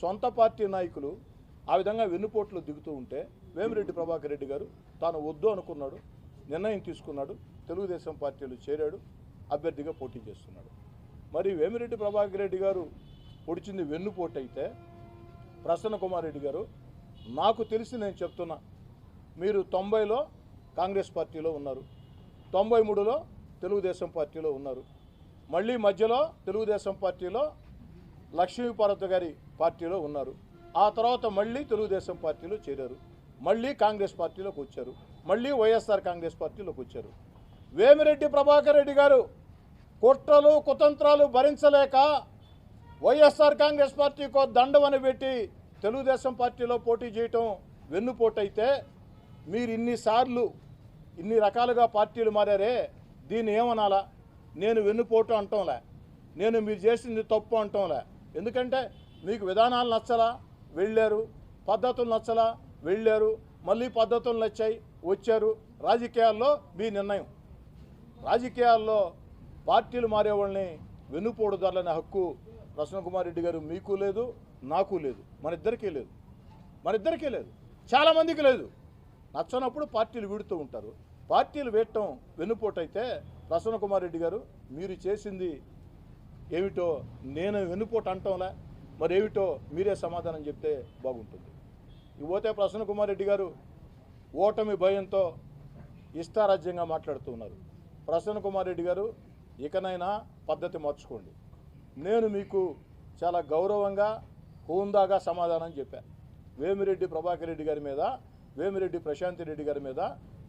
సొంత పార్టీ నాయకులు ఆ విధంగా వెన్నుపోట్లు దిగుతూ ఉంటే వేమిరెడ్డి ప్రభాకర్ రెడ్డి గారు తాను వద్దు అనుకున్నాడు, నిర్ణయం తీసుకున్నాడు, తెలుగుదేశం పార్టీలో చేరాడు, అభ్యర్థిగా పోటీ చేస్తున్నాడు. మరి వేమిరెడ్డి ప్రభాకర్ రెడ్డి గారు పొడిచింది వెన్నుపోటు అయితే ప్రసన్న కుమార్ రెడ్డి గారు, నాకు తెలిసి నేను చెప్తున్నా, మీరు 90లో కాంగ్రెస్ పార్టీలో ఉన్నారు, 93లో తెలుగుదేశం పార్టీలో ఉన్నారు, మళ్ళీ మధ్యలో తెలుగుదేశం పార్టీలో లక్ష్మీపార్వతి గారి పార్టీలో ఉన్నారు, ఆ తర్వాత మళ్ళీ తెలుగుదేశం పార్టీలో చేరారు, మళ్ళీ కాంగ్రెస్ పార్టీలోకి వచ్చారు, మళ్ళీ వైఎస్ఆర్ కాంగ్రెస్ పార్టీలోకి వచ్చారు. వేమిరెడ్డి ప్రభాకర్ రెడ్డి గారు కుట్రలు కుతంత్రాలు భరించలేక వైఎస్ఆర్ కాంగ్రెస్ పార్టీకో దండవని పెట్టి తెలుగుదేశం పార్టీలో పోటీ చేయటం వెన్నుపోటైతే మీరు ఇన్నిసార్లు ఇన్ని రకాలుగా పార్టీలు మారారే, దీన్ని ఏమనాలా? నేను వెన్నుపోటు అంటంలే, నేను మీరు చేసింది తప్పు అంటంలే. ఎందుకంటే మీకు విధానాలు నచ్చలా వెళ్ళారు, పద్ధతులు నచ్చలా వెళ్ళారు, మళ్ళీ పద్ధతులు నచ్చాయి వచ్చారు. రాజకీయాల్లో మీ నిర్ణయం. రాజకీయాల్లో పార్టీలు మారేవాళ్ళని వెన్నుపోటు ధరలనే హక్కు ప్రసన్న కుమార్ రెడ్డి గారు మీకు లేదు, నాకు లేదు, మన ఇద్దరికీ లేదు, చాలామందికి లేదు. నచ్చనప్పుడు పార్టీలు వీడుతూ ఉంటారు. పార్టీలు వీడటం వెన్నుపోటు అయితే ప్రసన్న కుమార్ రెడ్డి గారు మీరు చేసింది ఏమిటో నేను వెన్నుపోటు అంటంలే, మరి ఏమిటో మీరే సమాధానం చెప్తే బాగుంటుంది. ఇకపోతే ప్రసన్న కుమార్ రెడ్డి గారు ఓటమి భయంతో ఇష్టారాజ్యంగా మాట్లాడుతూ ఉన్నారు. ప్రసన్న కుమార్ రెడ్డి గారు ఇకనైనా పద్ధతి మార్చుకోండి. నేను మీకు చాలా గౌరవంగా హోందాగా సమాధానం చెప్పాను. వేమిరెడ్డి ప్రభాకర్ రెడ్డి గారి మీద, వేమిరెడ్డి ప్రశాంత్ రెడ్డి గారి మీద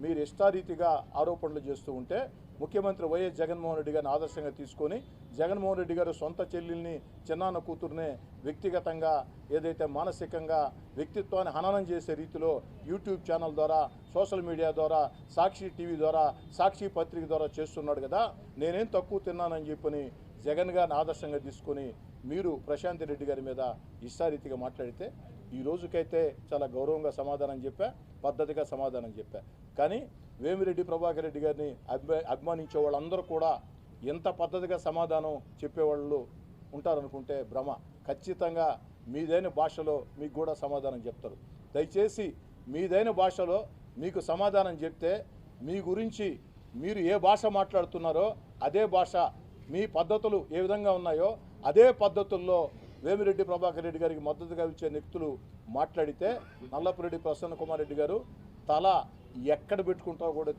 మీరు ఇష్టారీతిగా ఆరోపణలు చేస్తూ ఉంటే ముఖ్యమంత్రి వైఎస్ జగన్మోహన్ రెడ్డి గారిని ఆదర్శంగా తీసుకొని జగన్మోహన్ రెడ్డి గారు సొంత చెల్లెల్ని చిన్నాన్న కూతుర్నే వ్యక్తిగతంగా ఏదైతే మానసికంగా వ్యక్తిత్వాన్ని హననం చేసే రీతిలో యూట్యూబ్ ఛానల్ ద్వారా, సోషల్ మీడియా ద్వారా, సాక్షి టీవీ ద్వారా, సాక్షి పత్రిక ద్వారా చేస్తున్నాడు కదా, నేనేం తక్కువ తిన్నానని చెప్పని జగన్ గారిని ఆదర్శంగా తీసుకొని మీరు ప్రశాంత్ రెడ్డి గారి మీద ఇష్టారీతిగా మాట్లాడితే ఈ రోజుకైతే చాలా గౌరవంగా సమాధానం చెప్పా, పద్ధతిగా సమాధానం చెప్పా. కానీ వేమిరెడ్డి ప్రభాకర్ రెడ్డి గారిని అభిమానించే వాళ్ళందరూ కూడా ఎంత పద్ధతిగా సమాధానం చెప్పేవాళ్ళు ఉంటారనుకుంటే భ్రమ. ఖచ్చితంగా మీదైన భాషలో మీకు కూడా సమాధానం చెప్తారు. దయచేసి మీదైన భాషలో మీకు సమాధానం చెప్తే మీ గురించి మీరు ఏ భాష మాట్లాడుతున్నారో అదే భాష, మీ పద్ధతులు ఏ విధంగా ఉన్నాయో అదే పద్ధతుల్లో వేమిరెడ్డి ప్రభాకర్ రెడ్డి గారికి మద్దతుగా ఇచ్చే వ్యక్తులు మాట్లాడితే నల్లపురెడ్డి ప్రసన్న కుమార్ రెడ్డి గారు తల ఎక్కడ పెట్టుకుంటారో కూడా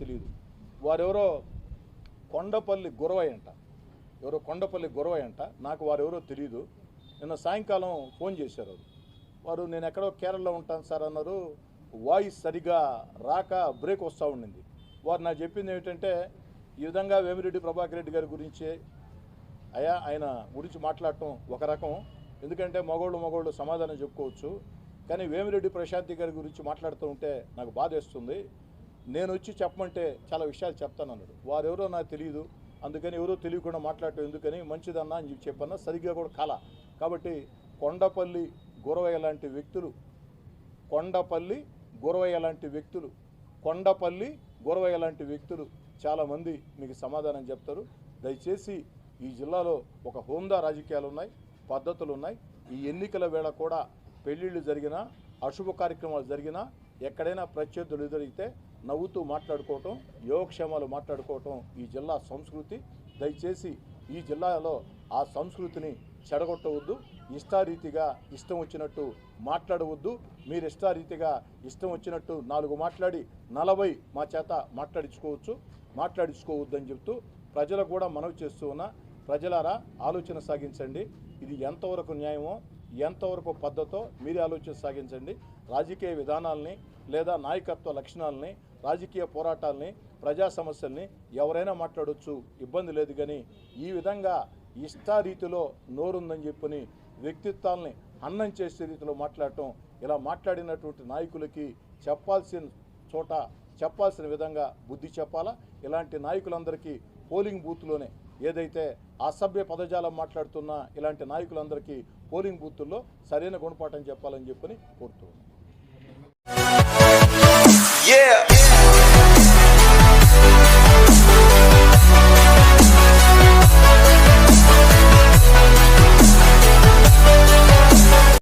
తెలియదు. వారెవరో కొండపల్లి గురవయ్య అంట, నాకు వారెవరో తెలియదు. నిన్న సాయంకాలం ఫోన్ చేశారు. వారు నేను ఎక్కడో కేరళలో ఉంటాను సార్ అన్నారు. వాయిస్ సరిగా రాక బ్రేక్ వస్తూ ఉండింది. వారు నాకు చెప్పింది ఏమిటంటే, ఈ విధంగా వేమిరెడ్డి ప్రభాకర్ రెడ్డి గారి గురించి ఆయన గురించి మాట్లాడటం ఒక రకం, ఎందుకంటే మగోళ్ళు సమాధానం చెప్పుకోవచ్చు, కానీ వేమిరెడ్డి ప్రశాంతి గారి గురించి మాట్లాడుతూ ఉంటే నాకు బాధ వేస్తుంది. నేను వచ్చి చెప్పమంటే చాలా విషయాలు చెప్తానన్నాడు. వారెవరో నాకు తెలియదు, అందుకని ఎవరో తెలియకుండా మాట్లాడటం ఎందుకని, మంచిదన్నా అని చెప్పన్నా సరిగ్గా కూడా కల. కాబట్టి కొండపల్లి గురవయ్య లాంటి వ్యక్తులు చాలామంది మీకు సమాధానం చెప్తారు. దయచేసి ఈ జిల్లాలో ఒక హోందా రాజకీయాలు ఉన్నాయి, పద్ధతులు ఉన్నాయి. ఈ ఎన్నికల వేళ కూడా పెళ్లిళ్ళు జరిగినా, అశుభ కార్యక్రమాలు జరిగినా, ఎక్కడైనా ప్రత్యర్థులు ఎదురైతే నవ్వుతూ మాట్లాడుకోవటం, యోగక్షేమాలు మాట్లాడుకోవటం ఈ జిల్లా సంస్కృతి. దయచేసి ఈ జిల్లాలో ఆ సంస్కృతిని చెడగొట్టవద్దు. ఇష్టారీతిగా ఇష్టం వచ్చినట్టు మాట్లాడవద్దు. మీరు ఇష్టారీతిగా ఇష్టం వచ్చినట్టు 4 మాట్లాడి 40 మా చేత మాట్లాడించుకోవద్దని చెప్తూ ప్రజలకు కూడా మనవి చేస్తూ ఉన్నా. ప్రజలారా ఆలోచన సాగించండి. ఇది ఎంతవరకు న్యాయమో, ఎంతవరకు పద్ధతో మీరే ఆలోచన సాగించండి. రాజకీయ విధానాలని లేదా నాయకత్వ లక్షణాలని, రాజకీయ పోరాటాలని, ప్రజా సమస్యల్ని ఎవరైనా మాట్లాడవచ్చు, ఇబ్బంది లేదు. కానీ ఈ విధంగా ఇష్టారీతిలో నోరుందని చెప్పని వ్యక్తిత్వాలని హననం చేసే రీతిలో మాట్లాడటం, ఇలా మాట్లాడినటువంటి నాయకులకి చెప్పాల్సిన చోట చెప్పాల్సిన విధంగా బుద్ధి చెప్పాలా. ఇలాంటి నాయకులందరికీ పోలింగ్ బూత్లోనే ఏదైతే అసభ్య పదజాలం మాట్లాడుతున్నా ఇలాంటి నాయకులందరికీ పోలింగ్ బూతుల్లో సరైన గుణపాఠం చెప్పాలని చెప్పని కోరుతున్నాను.